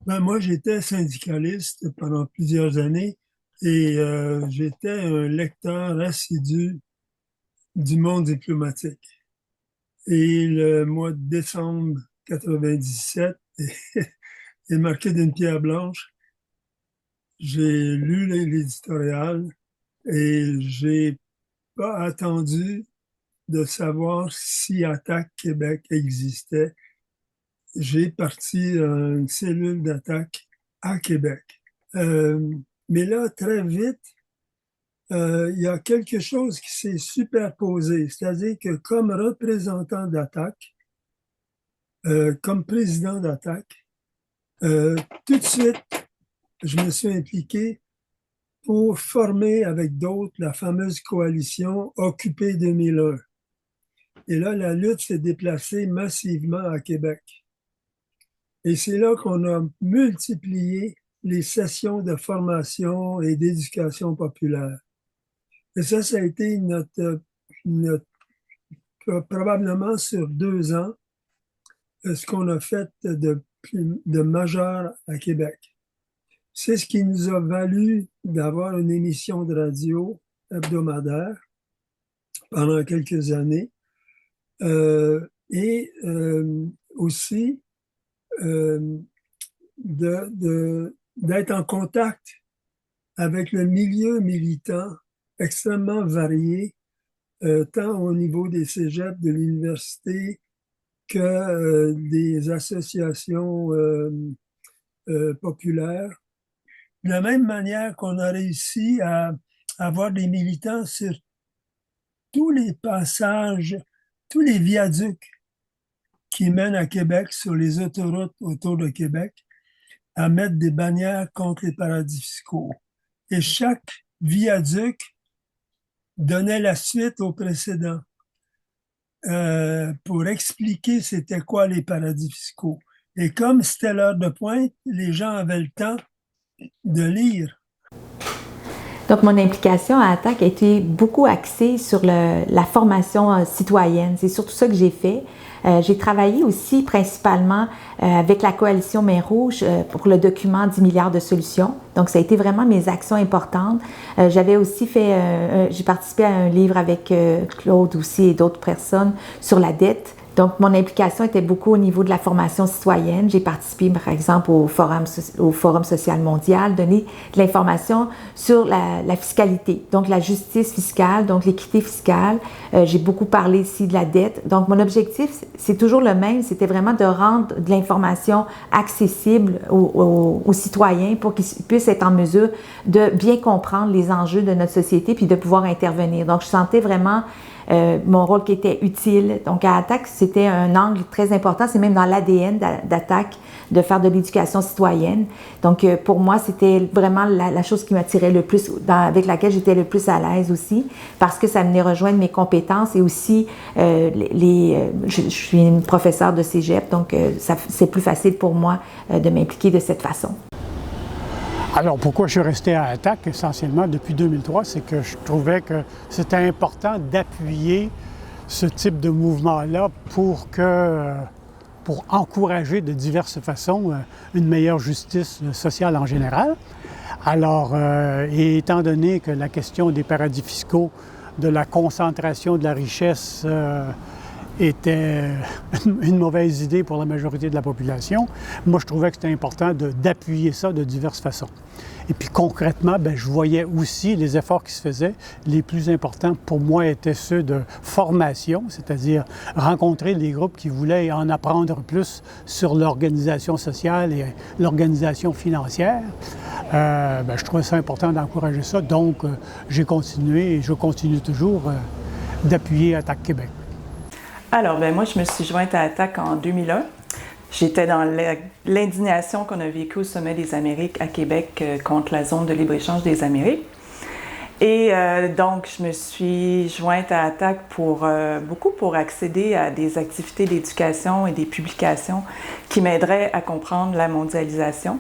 Ben, moi, j'étais syndicaliste pendant plusieurs années et j'étais un lecteur assidu du monde diplomatique. Et le mois de décembre 97 est marqué d'une pierre blanche. J'ai lu l'éditorial et j'ai pas attendu de savoir si Attaque Québec existait. J'ai parti une cellule d'attaque à Québec. Euh, mais là, très vite, il y a quelque chose qui s'est superposé, c'est-à-dire que comme représentant d'attaque, comme président d'attaque, euh, tout de suite, je me suis impliqué pour former avec d'autres la fameuse coalition Occupé 2001. Et là, la lutte s'est déplacée massivement à Québec. Et c'est là qu'on a multiplié les sessions de formation et d'éducation populaire. Et ça a été probablement sur 2 ans, ce qu'on a fait de majeur à Québec. C'est ce qui nous a valu d'avoir une émission de radio hebdomadaire pendant quelques années et aussi euh, d'être en contact avec le milieu militant extrêmement varié, tant au niveau des cégeps de l'université que des associations populaires. De la même manière qu'on a réussi à avoir des militants sur tous les passages, tous les viaducs qui mènent à Québec, sur les autoroutes autour de Québec, à mettre des bannières contre les paradis fiscaux. Et chaque viaduc donnait la suite au précédent pour expliquer c'était quoi les paradis fiscaux. Et comme c'était l'heure de pointe, les gens avaient le temps de lire. Donc, mon implication à Attaque a été beaucoup axée sur la formation citoyenne. C'est surtout ça que j'ai fait. J'ai travaillé aussi principalement avec la coalition Main Rouge pour le document 10 milliards de solutions. Donc, ça a été vraiment mes actions importantes. J'avais aussi j'ai participé à un livre avec Claude aussi et d'autres personnes sur la dette. Donc, mon implication était beaucoup au niveau de la formation citoyenne. J'ai participé, par exemple, au Forum social mondial, donner de l'information sur la fiscalité, donc la justice fiscale, donc l'équité fiscale. J'ai beaucoup parlé ici de la dette. Donc, mon objectif, c'est toujours le même, c'était vraiment de rendre de l'information accessible aux citoyens pour qu'ils puissent être en mesure de bien comprendre les enjeux de notre société puis de pouvoir intervenir. Donc, je sentais vraiment mon rôle qui était utile. Donc, à Attaque, c'était un angle très important. C'est même dans l'ADN d'Attaque de faire de l'éducation citoyenne. Donc, pour moi, c'était vraiment la chose qui m'attirait le plus, avec laquelle j'étais le plus à l'aise aussi, parce que ça venait rejoindre mes compétences et aussi, je suis une professeure de cégep, donc c'est plus facile pour moi de m'impliquer de cette façon. Alors, pourquoi je suis resté à Attaque essentiellement depuis 2003, c'est que je trouvais que c'était important d'appuyer ce type de mouvement-là pour encourager de diverses façons une meilleure justice sociale en général. Alors, et étant donné que la question des paradis fiscaux, de la concentration de la richesse était une mauvaise idée pour la majorité de la population, moi je trouvais que c'était important d'appuyer ça de diverses façons. Et puis concrètement, je voyais aussi les efforts qui se faisaient. Les plus importants pour moi étaient ceux de formation, c'est-à-dire rencontrer des groupes qui voulaient en apprendre plus sur l'organisation sociale et l'organisation financière. Je trouvais ça important d'encourager ça, donc j'ai continué et je continue toujours d'appuyer Attaque Québec. Alors, moi, je me suis jointe à Attaque en 2001. J'étais dans l'indignation qu'on a vécue au Sommet des Amériques à Québec contre la zone de libre-échange des Amériques. Et donc, je me suis jointe à Attaque beaucoup pour accéder à des activités d'éducation et des publications qui m'aideraient à comprendre la mondialisation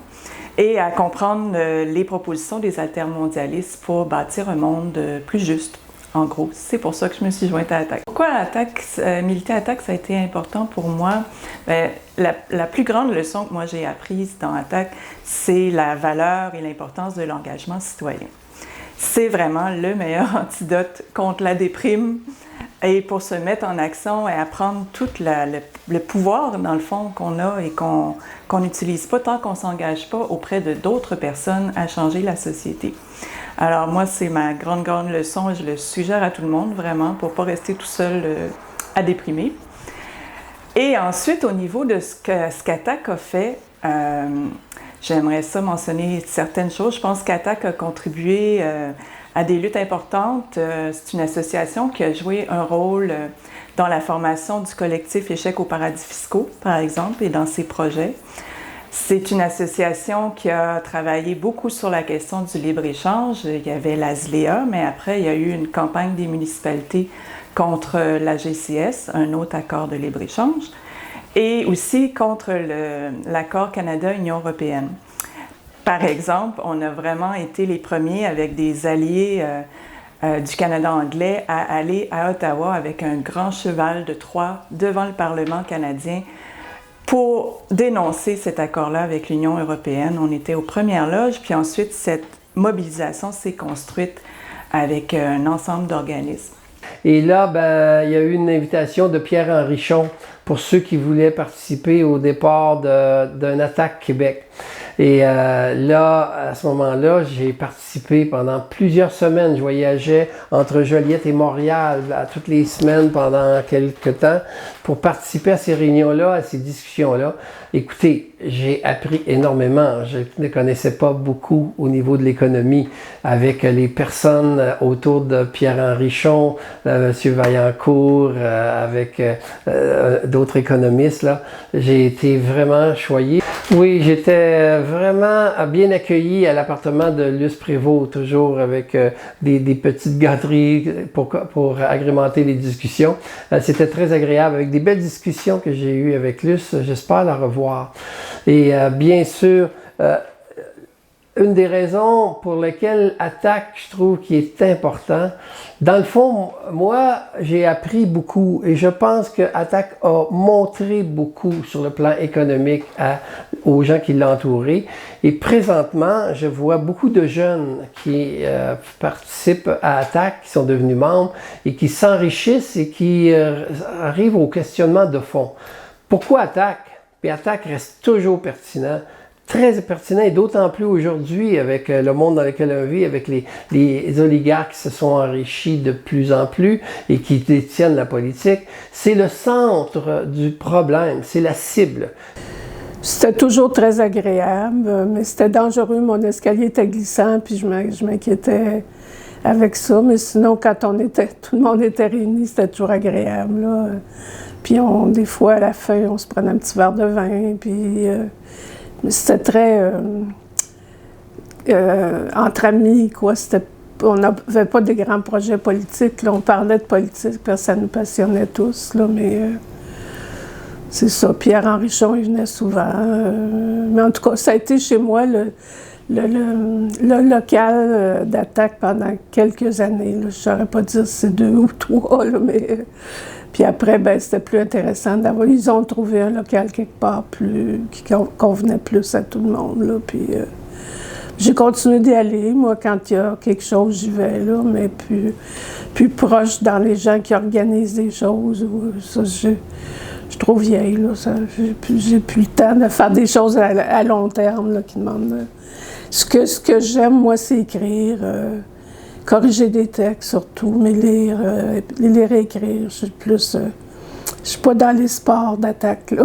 et à comprendre les propositions des altermondialistes pour bâtir un monde plus juste En gros, c'est pour ça que je me suis jointe à ATTAC. Pourquoi militer à ATTAC, ça a été important pour moi? Bien, la plus grande leçon que moi j'ai apprise dans ATTAC, c'est la valeur et l'importance de l'engagement citoyen. C'est vraiment le meilleur antidote contre la déprime et pour se mettre en action et apprendre tout le pouvoir, dans le fond, qu'on a et qu'on n'utilise pas tant qu'on ne s'engage pas auprès de d'autres personnes à changer la société. Alors moi, c'est ma grande leçon et je le suggère à tout le monde, vraiment, pour ne pas rester tout seul à déprimer. Et ensuite, au niveau de ce qu'ATTAC a fait, j'aimerais ça mentionner certaines choses. Je pense qu'ATTAC a contribué à des luttes importantes. C'est une association qui a joué un rôle dans la formation du collectif Échec aux paradis fiscaux, par exemple, et dans ses projets. C'est une association qui a travaillé beaucoup sur la question du libre-échange. Il y avait l'ASLEA, mais après, il y a eu une campagne des municipalités contre la GCS, un autre accord de libre-échange, et aussi contre l'accord Canada-Union européenne. Par exemple, on a vraiment été les premiers avec des alliés du Canada anglais à aller à Ottawa avec un grand cheval de Troie devant le Parlement canadien pour dénoncer cet accord-là avec l'Union européenne. On était aux premières loges, puis ensuite, cette mobilisation s'est construite avec un ensemble d'organismes. Et là, ben, il y a eu une invitation de Pierre Henrichon pour ceux qui voulaient participer au départ d'un ATTAC Québec. Et là, à ce moment-là, j'ai participé pendant plusieurs semaines. Je voyageais entre Joliette et Montréal toutes les semaines pendant quelques temps pour participer à ces réunions-là, à ces discussions-là. Écoutez, j'ai appris énormément. Je ne connaissais pas beaucoup au niveau de l'économie avec les personnes autour de Pierre Henrichon, M. Vaillancourt, avec d'autres économistes. Là. J'ai été vraiment choyé. Oui, j'étais vraiment bien accueilli à l'appartement de Luce Prévost, toujours avec des petites gâteries pour agrémenter les discussions. C'était très agréable, avec des belles discussions que j'ai eues avec Luce. J'espère la revoir. Et bien sûr, une des raisons pour lesquelles ATTAC, je trouve, qui est important, dans le fond, moi, j'ai appris beaucoup et je pense que ATTAC a montré beaucoup sur le plan économique aux gens qui l'ont entouré. Et présentement, je vois beaucoup de jeunes qui participent à ATTAC, qui sont devenus membres et qui s'enrichissent et qui arrivent au questionnement de fond. Pourquoi ATTAC? Puis ATTAC reste toujours pertinent. Très pertinent et d'autant plus aujourd'hui avec le monde dans lequel on vit, avec les oligarques qui se sont enrichis de plus en plus et qui détiennent la politique. C'est le centre du problème, c'est la cible. C'était toujours très agréable, mais c'était dangereux. Mon escalier était glissant, puis je m'inquiétais avec ça. Mais sinon, quand tout le monde était réuni, c'était toujours agréable, là. Puis des fois, à la fin, on se prenait un petit verre de vin, puis... c'était très entre amis, quoi. On n'avait pas de grands projets politiques. Là. On parlait de politique parce que ça nous passionnait tous. Là, mais c'est ça. Pierre Henrichon, il venait souvent. Mais en tout cas, ça a été chez moi le local d'ATTAC pendant quelques années. Là. Je ne saurais pas dire si c'est 2 ou 3, là, mais... Puis après, ben, c'était plus intéressant d'avoir... Ils ont trouvé un local quelque part qui convenait plus à tout le monde, là. Puis j'ai continué d'y aller. Moi, quand il y a quelque chose, j'y vais, là, mais plus proche dans les gens qui organisent des choses. Ça, je suis trop vieille, là. J'ai plus le temps de faire des choses à long terme, là, qui demandent... Ce que j'aime, moi, c'est écrire... corriger des textes surtout, mais les réécrire. Je suis pas dans les sports d'ATTAC, là.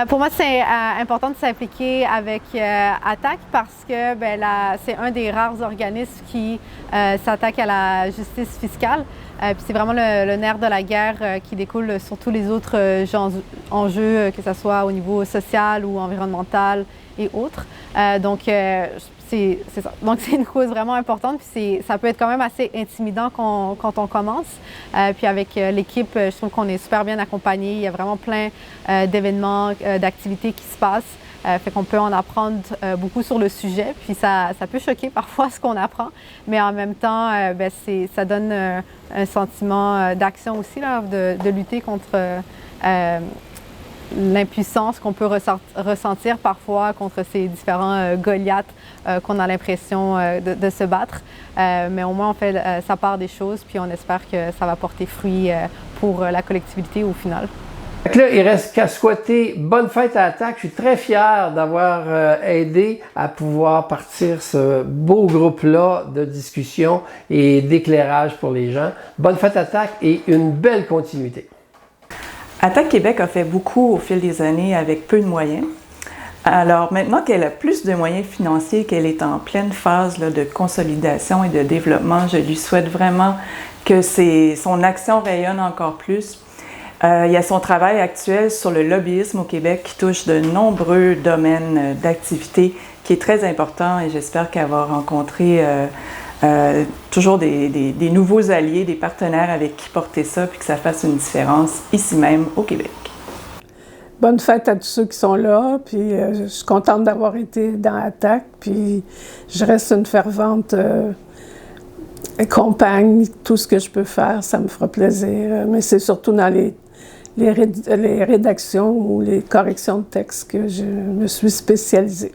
Pour moi, c'est important de s'impliquer avec ATTAC parce que c'est un des rares organismes qui s'attaque à la justice fiscale. Puis c'est vraiment le nerf de la guerre qui découle sur tous les autres enjeux, que ce soit au niveau social ou environnemental et autres. C'est ça. Donc, c'est une cause vraiment importante. Puis ça peut être quand même assez intimidant quand on commence. Puis avec l'équipe, je trouve qu'on est super bien accompagnés. Il y a vraiment plein d'événements, d'activités qui se passent. Fait qu'on peut en apprendre beaucoup sur le sujet, puis ça peut choquer parfois ce qu'on apprend, mais en même temps, ça donne un sentiment d'action aussi, là, de lutter contre l'impuissance qu'on peut ressentir parfois contre ces différents Goliaths qu'on a l'impression de se battre. Mais au moins, on fait sa part des choses, puis on espère que ça va porter fruit pour la collectivité au final. Donc là, il reste qu'à souhaiter bonne fête à Attaque. Je suis très fier d'avoir aidé à pouvoir partir ce beau groupe-là de discussion et d'éclairage pour les gens. Bonne fête à Attaque et une belle continuité. Attaque Québec a fait beaucoup au fil des années avec peu de moyens. Alors maintenant qu'elle a plus de moyens financiers, qu'elle est en pleine phase là, de consolidation et de développement, je lui souhaite vraiment que son action rayonne encore plus. Il y a son travail actuel sur le lobbyisme au Québec qui touche de nombreux domaines d'activité qui est très important et j'espère qu'elle va rencontrer toujours des nouveaux alliés, des partenaires avec qui porter ça puis que ça fasse une différence ici même au Québec. Bonne fête à tous ceux qui sont là, puis je suis contente d'avoir été dans Attaque, puis je reste une fervente compagne. Tout ce que je peux faire, ça me fera plaisir, mais c'est surtout dans les rédactions ou les corrections de texte que je me suis spécialisée.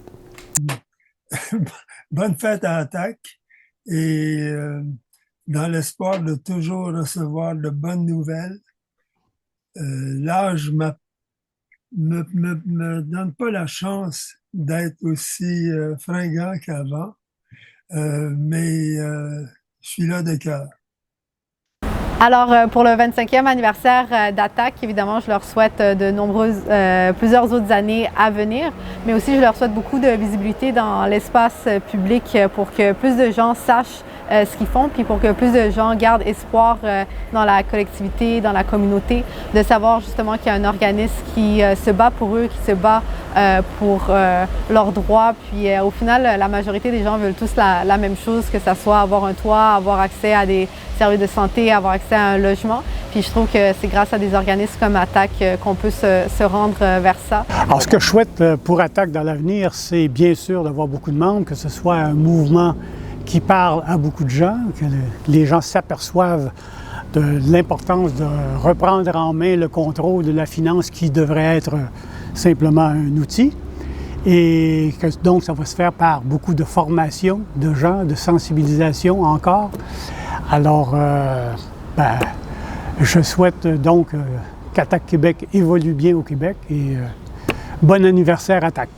Bonne fête à Attaque et dans l'espoir de toujours recevoir de bonnes nouvelles. L'âge me donne pas la chance d'être aussi fringant qu'avant, mais je suis là de cœur. Alors, pour le 25e anniversaire d'Attaque, évidemment, je leur souhaite plusieurs autres années à venir, mais aussi je leur souhaite beaucoup de visibilité dans l'espace public pour que plus de gens sachent ce qu'ils font, puis pour que plus de gens gardent espoir dans la collectivité, dans la communauté, de savoir justement qu'il y a un organisme qui se bat pour eux, qui se bat pour leurs droits. Puis au final, la majorité des gens veulent tous la même chose, que ce soit avoir un toit, avoir accès à des services de santé, avoir accès à un logement. Puis je trouve que c'est grâce à des organismes comme Attaque qu'on peut se rendre vers ça. Alors, ce que je souhaite pour Attaque dans l'avenir, c'est bien sûr d'avoir beaucoup de membres, que ce soit un mouvement qui parle à beaucoup de gens, que les gens s'aperçoivent de l'importance de reprendre en main le contrôle de la finance qui devrait être simplement un outil. Et que donc ça va se faire par beaucoup de formation de gens, de sensibilisation encore. Alors, je souhaite donc qu'Attaque Québec évolue bien au Québec et bon anniversaire Attaque.